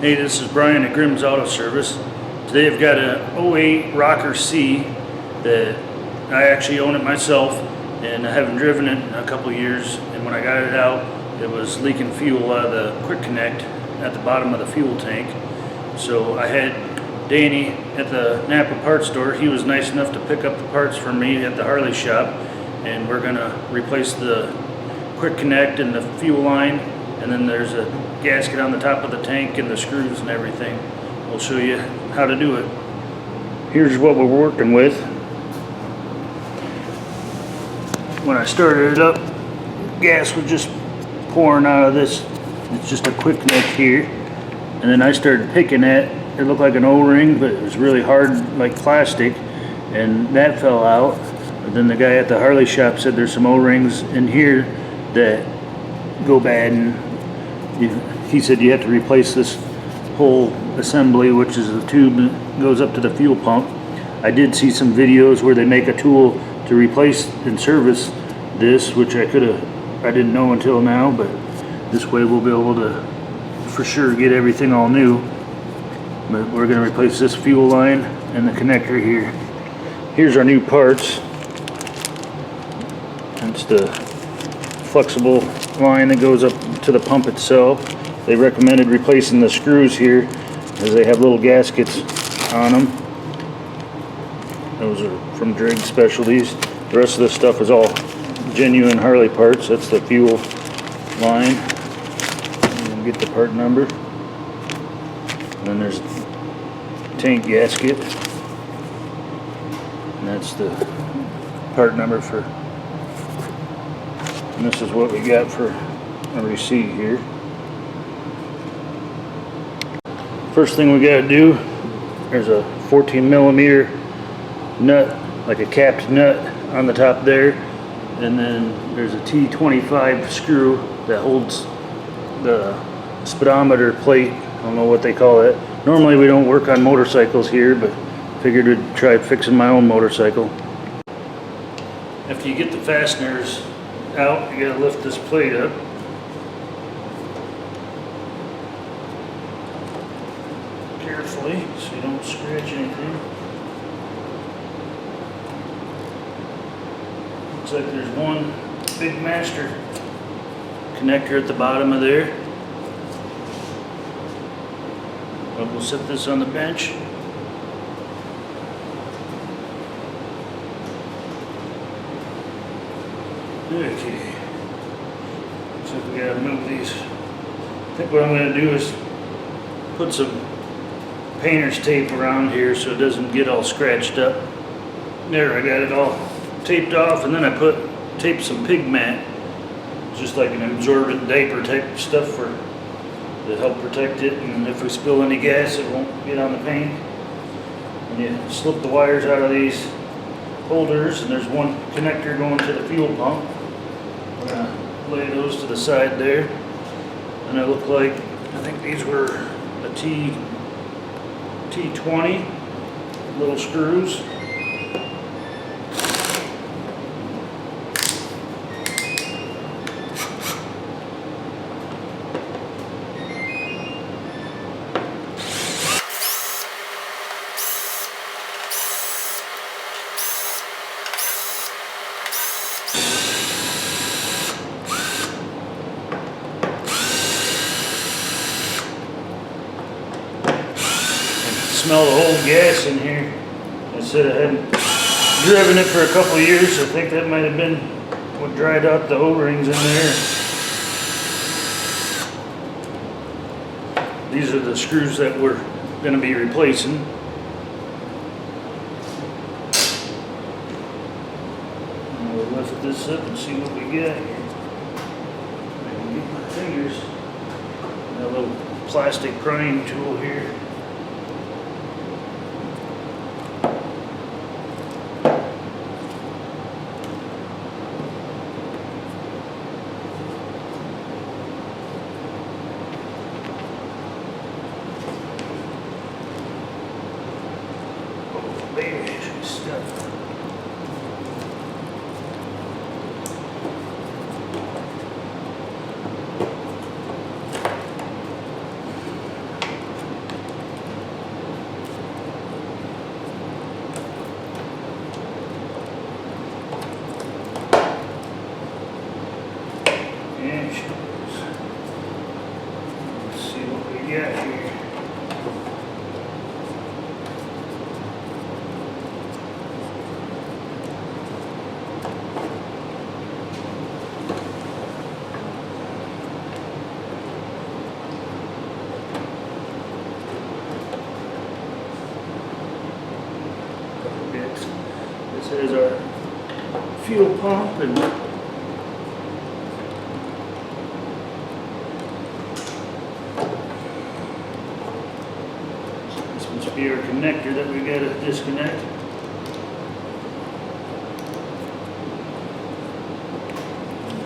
Hey, this is Brian at Grimm's Auto Service. Today I've got an '08 Rocker C that I actually own it myself, and I haven't driven it in a couple years. And when I got it out, it was leaking fuel out of the Reconnect at the bottom of the fuel tank. So I had Danny at the Napa parts store. He was nice enough to pick up the parts for me at the Harley shop, and we're gonna replace the quick connect and the fuel line, and then there's a gasket on the top of the tank and the screws and everything. We'll show you how to do it. Here's what we're working with. When I started it up, gas was just pouring out of this. It's just a quick neck here, and then I started picking at it. It looked like an O-ring, but it was really hard, like plastic, and that fell out. But then the guy at the Harley shop said there's some O-rings in here that go bad, and he said you have to replace this whole assembly, which is the tube that goes up to the fuel pump. I did see some videos where they make a tool to replace and service this, which I didn't know until now, but this way we'll be able to for sure get everything all new. But we're going to replace this fuel line and the connector here. Here's our new parts. It's the flexible line that goes up to the pump itself. They recommended replacing the screws here as they have little gaskets on them. Those are from Drake Specialties. The rest of this stuff is all genuine Harley parts. That's the fuel line. And get the part number. And then there's tank gasket. And that's the part number for. And this is what we got for a receipt here. First thing we gotta do, there's a 14 millimeter nut, like a capped nut on the top there, and then there's a T25 screw that holds the speedometer plate. I don't know what they call it. Normally we don't work on motorcycles here, but figured we'd try fixing my own motorcycle. After you get the fasteners out, you gotta lift this plate up. Carefully so you don't scratch anything. Looks like there's one big master connector at the bottom of there. But we'll set this on the bench. Okay. Looks like we gotta move these. I think what I'm gonna do is put some painter's tape around here so it doesn't get all scratched up. There, I got it all taped off, and then I taped some pig mat, just like an absorbent diaper type stuff to help protect it, and if we spill any gas it won't get on the paint. And you slip the wires out of these holders, and there's one connector going to the fuel pump. I'm gonna lay those to the side there, and it looked like, I think these were a T20 little screws. Smell the old gas in here. I said I hadn't driven it for a couple of years, so I think that might have been what dried out the O-rings in there. These are the screws that we're going to be replacing. And we'll lift this up and see what we get here. I can get my fingers. Got a little plastic prying tool here. Baby stuff. got here. This is our fuel pump, and this must be our connector that we gotta disconnect.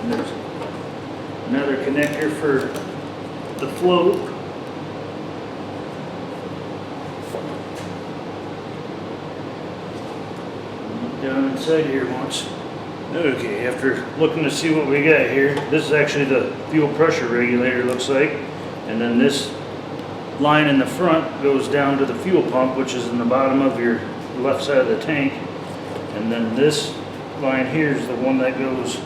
And there's another connector for the float. Down inside here once. Okay, after looking to see what we got here, this is actually the fuel pressure regulator, looks like. And then this line in the front goes down to the fuel pump, which is in the bottom of your left side of the tank. And then this line here is the one that goes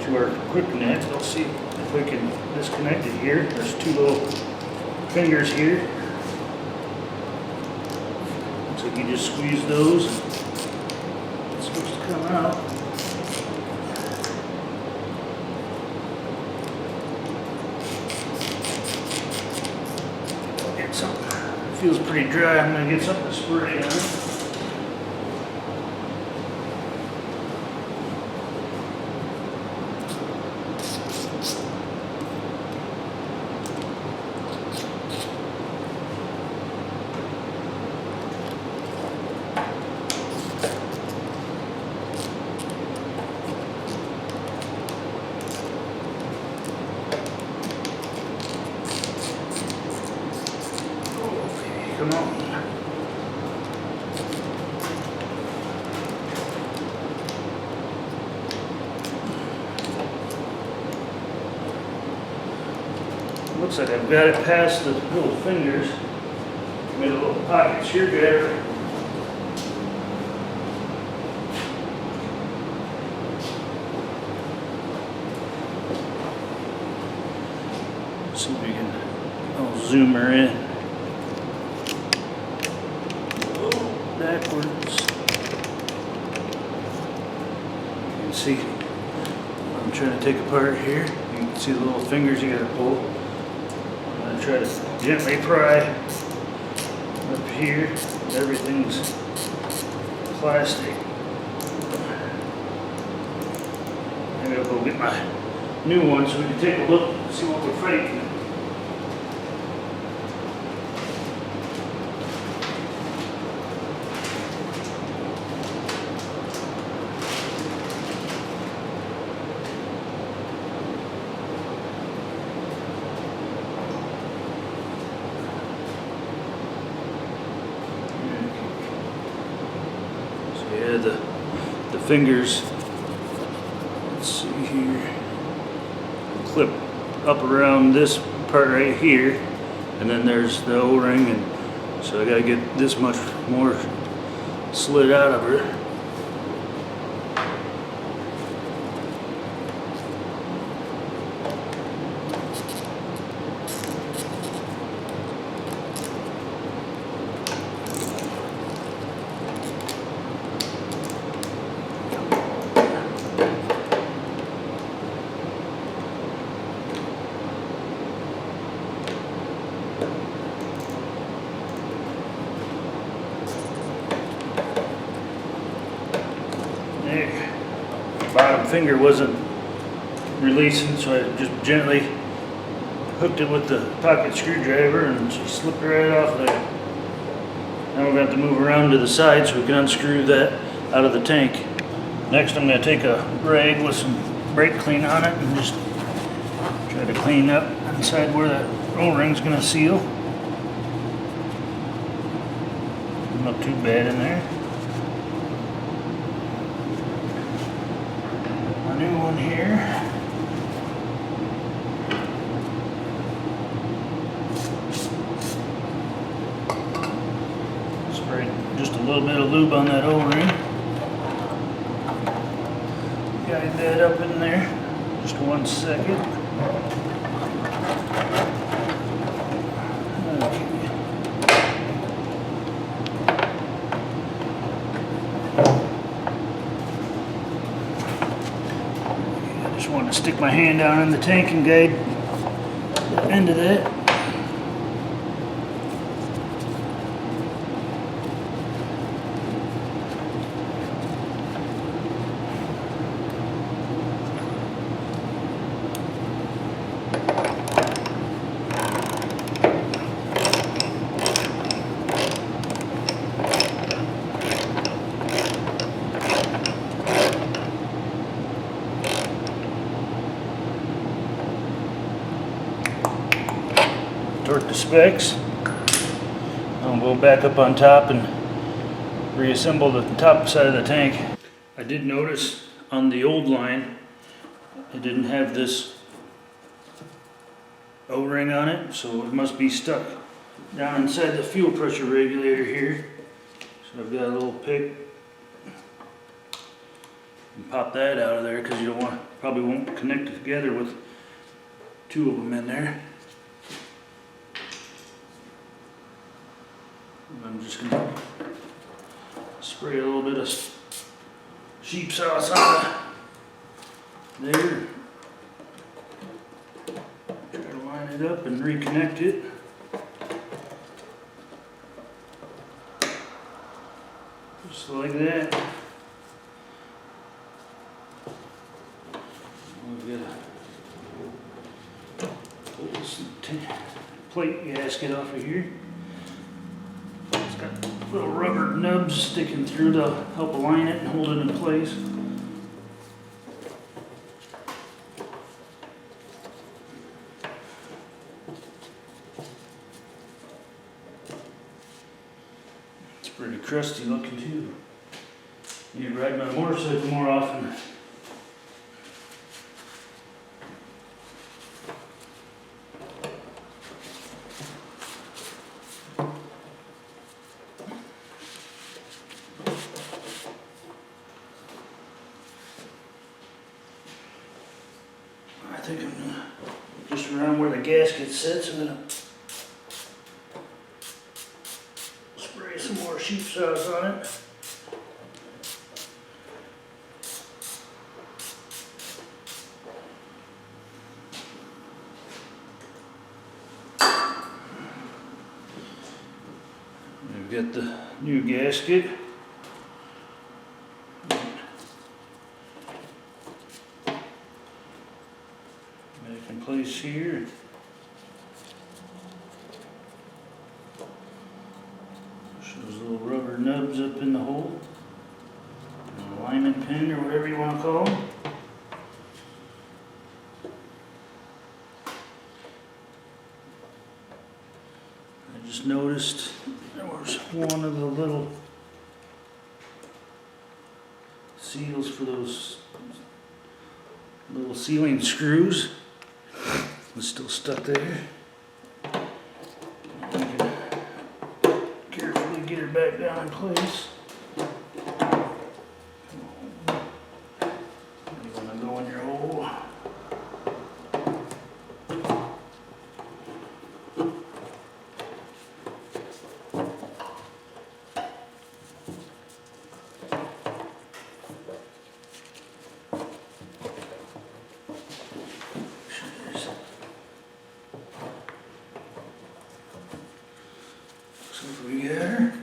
to our quick connect. I'll see if we can disconnect it here. There's two little fingers here. Looks like you just squeeze those. It's supposed to come out. I'll get something. It feels pretty dry. I'm going to get something to spray on it. Come on. Looks like I've got it past the little fingers. Made a little pocket screwdriver. See if we can, I'll zoom her in. Backwards. You can see what I'm trying to take apart here. You can see the little fingers you gotta pull. I'm gonna try to gently pry up here. Everything's plastic. Maybe I'll go get my new one so we can take a look and see what we're fighting. Yeah, the fingers, let's see here, clip up around this part right here, and then there's the O-ring, and so I gotta get this much more slid out of her. Bottom finger wasn't releasing, so I just gently hooked it with the pocket screwdriver and she slipped right off there. Now we're going to have to move around to the side so we can unscrew that out of the tank. Next I'm going to take a rag with some brake clean on it and just try to clean up inside where that O-ring's going to seal. Not too bad in there. New one here. Spray just a little bit of lube on that O-ring. Guide that up in there. Just 1 second. gonna stick my hand down in the tank and guide the end of that. Torque the specs. I'll go back up on top and reassemble the top side of the tank. I did notice on the old line it didn't have this O-ring on it, so it must be stuck down inside the fuel pressure regulator here. So I've got a little pick and pop that out of there because you don't want, probably won't connect it together with two of them in there. I'm just going to spray a little bit of sheep sauce on there. Try to line it up and reconnect it. Just like that. We've got to pull this plate gasket off of here. Got little rubber nubs sticking through to help align it and hold it in place. It's pretty crusty looking too. Need to ride my motorcycle more often. I think I'm gonna, just around where the gasket sits, I'm gonna spray some more sheep sauce on it. We've got the new gasket. In place here. Shows little rubber nubs up in the hole. An alignment pin or whatever you want to call them. I just noticed there was one of the little seals for those little sealing screws. It's still stuck there. Carefully get her back down in place. You want to go in your hole. So we got her.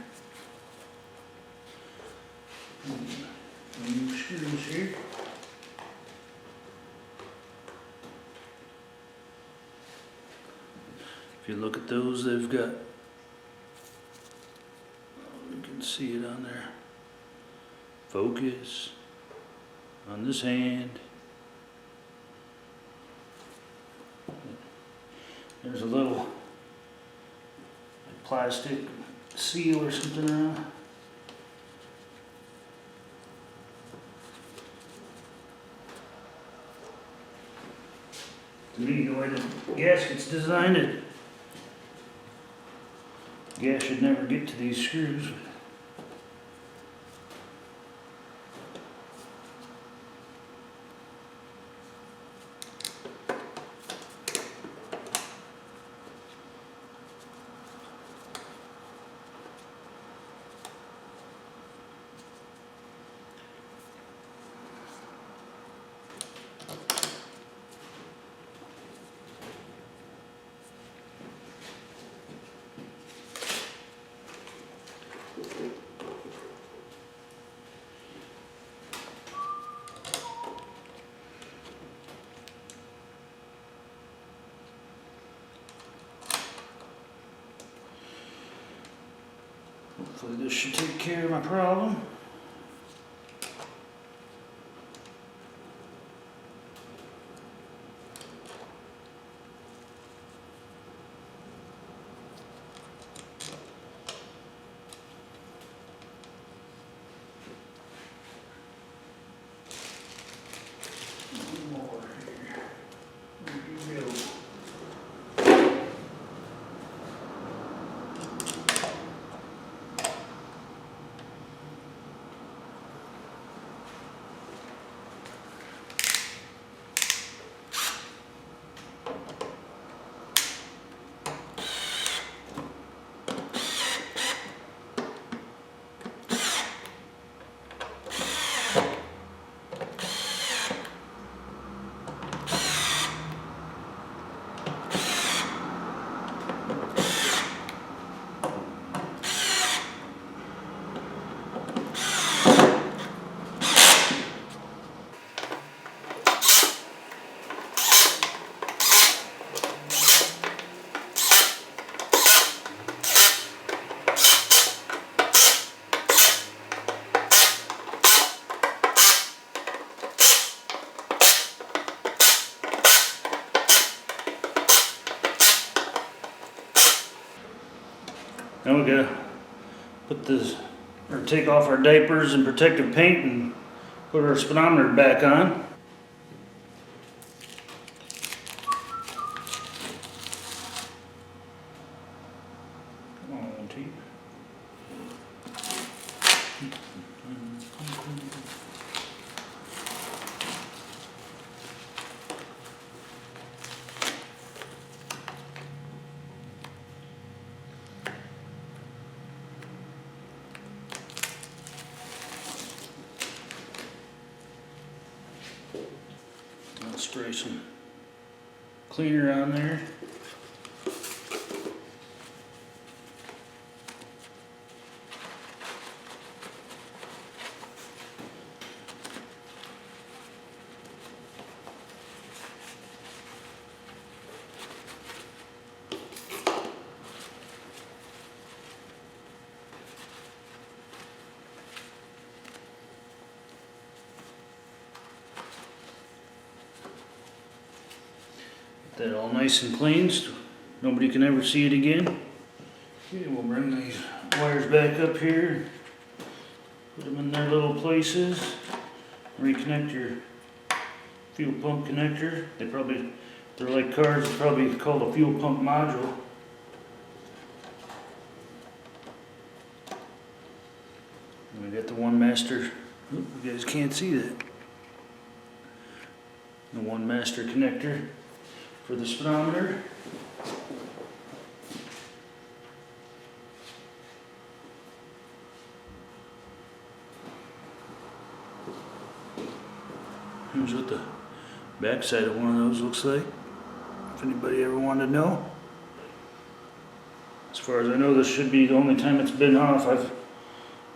New screws here. If you look at those, they've got, you can see it on there. Focus on this hand. There's a little plastic seal or something around. To me, the way the gasket's designed, it gas should never get to these screws. Hopefully this should take care of my problem. More here. There you go. Now we gotta put this, or take off our diapers and protective paint and put our speedometer back on. Come on, T. I'll spray some cleaner on there. That all nice and clean so nobody can ever see it again. Okay, we'll bring these wires back up here, put them in their little places, reconnect your fuel pump connector. They're like cars, it's probably called a fuel pump module. And we got the one master, you guys can't see that. The one master connector for the speedometer. Here's what the back side of one of those looks like, if anybody ever wanted to know. As far as I know, this should be the only time it's been off. I've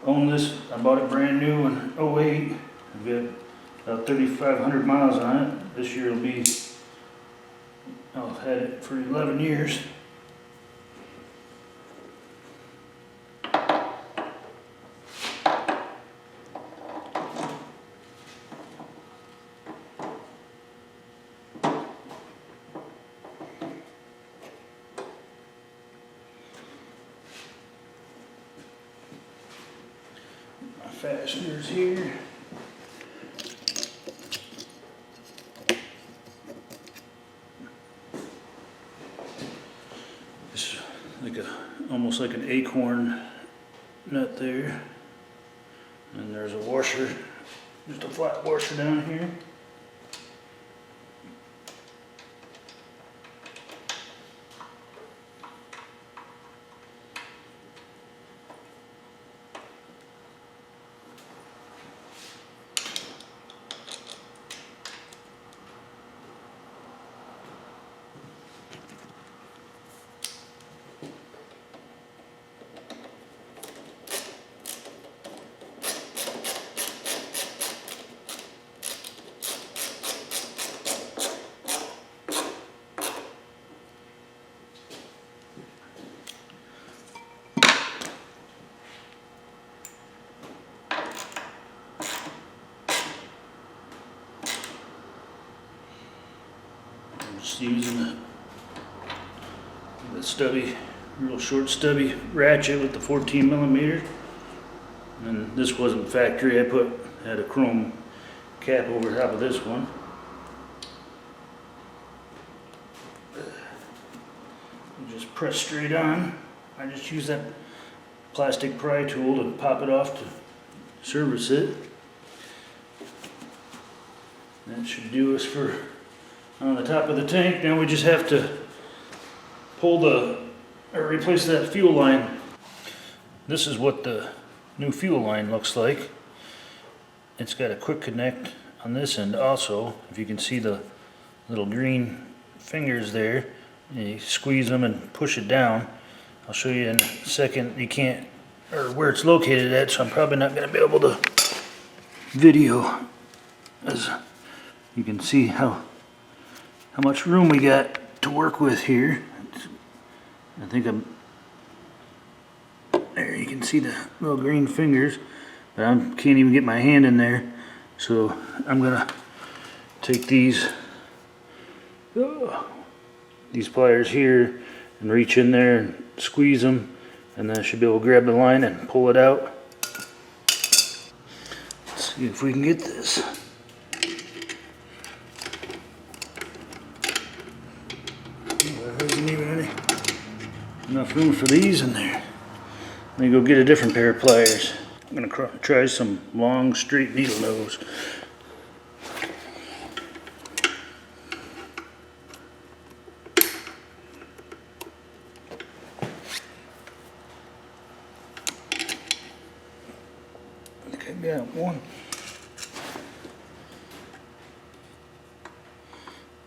owned this, I bought it brand new in 08. I've got about 3,500 miles on it. This year will be, I've had it for 11 years. My fasteners here. Almost like an acorn nut there, and there's a washer, just a flat washer down here. Just using the stubby, real short stubby ratchet with the 14mm. And this wasn't factory. I had a chrome cap over top of this one. Just press straight on. I just use that plastic pry tool to pop it off to service it. That should do us for on the top of the tank. Now we just have to pull or replace that fuel line. This is what the new fuel line looks like. It's got a quick connect on this end also. If you can see the little green fingers there, you squeeze them and push it down. I'll show you in a second. You can't, or where it's located at, so I'm probably not going to be able to video, as you can see how much room we got to work with here. I think there you can see the little green fingers, but I can't even get my hand in there, so I'm gonna take these pliers here and reach in there and squeeze them, and then I should be able to grab the line and pull it out. Let's see if we can get this. There isn't even enough room for these in there. Let me go get a different pair of pliers. I'm going to try some long straight needle nose. I think I got one.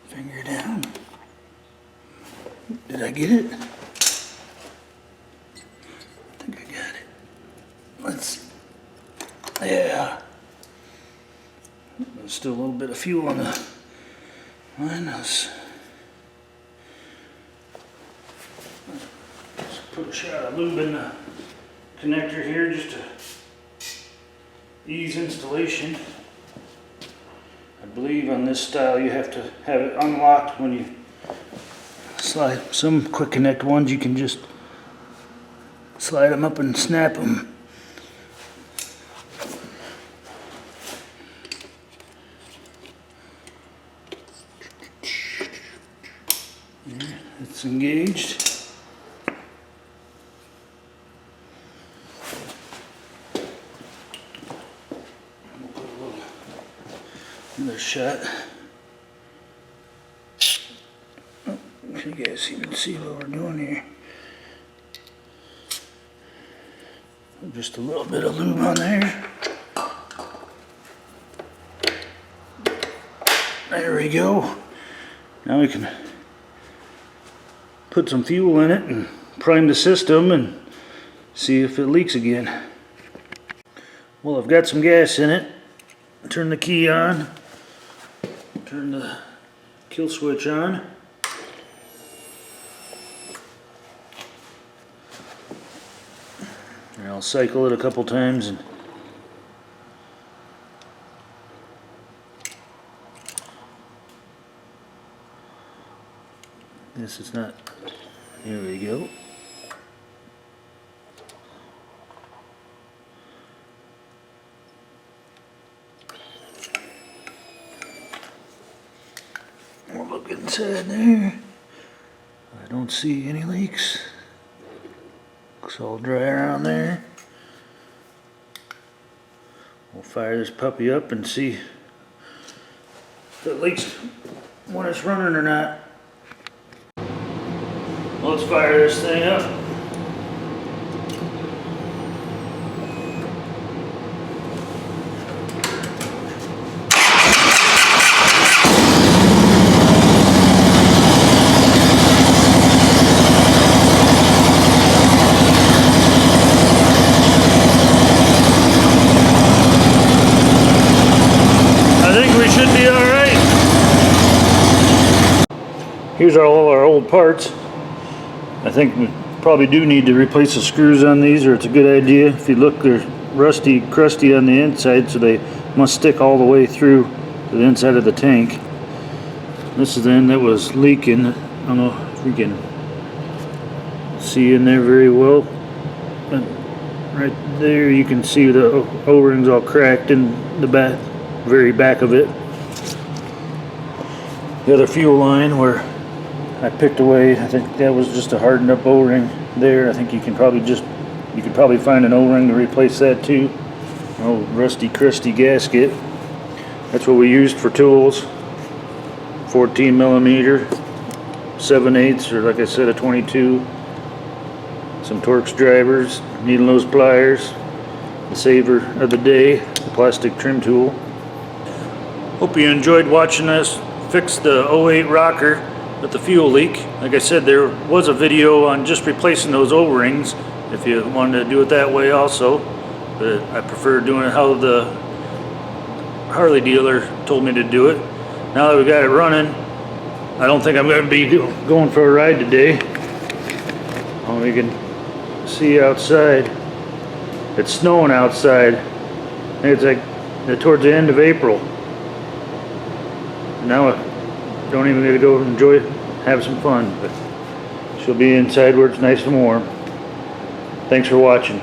Finger down. Did I get it? Yeah. There's still a little bit of fuel on the line. Let's put a shot of lube in the connector here just to ease installation. I believe on this style you have to have it unlocked when you slide. Some quick connect ones you can just slide them up and snap them. It's engaged. We'll put another shot. Oh, you guys even see what we're doing here. Just a little bit of lube on there. There we go. Now we can put some fuel in it and prime the system and see if it leaks again. Well, I've got some gas in it. Turn the key on. Turn the kill switch on. And I'll cycle it a couple times and this is not. Here we go. We'll look inside there. I don't see any leaks. Looks all dry around there. We'll fire this puppy up and see if it leaks when it's running or not. Let's fire this thing up. I think we should be all right. Here's all our old parts. I think we probably do need to replace the screws on these, or it's a good idea. If you look, they're rusty, crusty on the inside, so they must stick all the way through to the inside of the tank. This is the end that was leaking. I don't know if we can see in there very well. But right there you can see the O-rings all cracked in the back, very back of it. The other fuel line where I picked away, I think that was just a hardened up O-ring there. I think you could probably find an O-ring to replace that too. An old rusty crusty gasket. That's what we used for tools. 14 millimeter, 7/8, or like I said, a 22. Some Torx drivers, needle nose pliers, the saver of the day, the plastic trim tool. Hope you enjoyed watching us fix the 08 rocker with the fuel leak. Like I said, there was a video on just replacing those O-rings if you wanted to do it that way also, but I prefer doing it how the Harley dealer told me to do it. Now that we got it running, I don't think I'm going to be going for a ride today. We can see outside. It's snowing outside. It's like towards the end of April. Now I don't even get to go enjoy it, have some fun. But she'll be inside where it's nice and warm. Thanks for watching.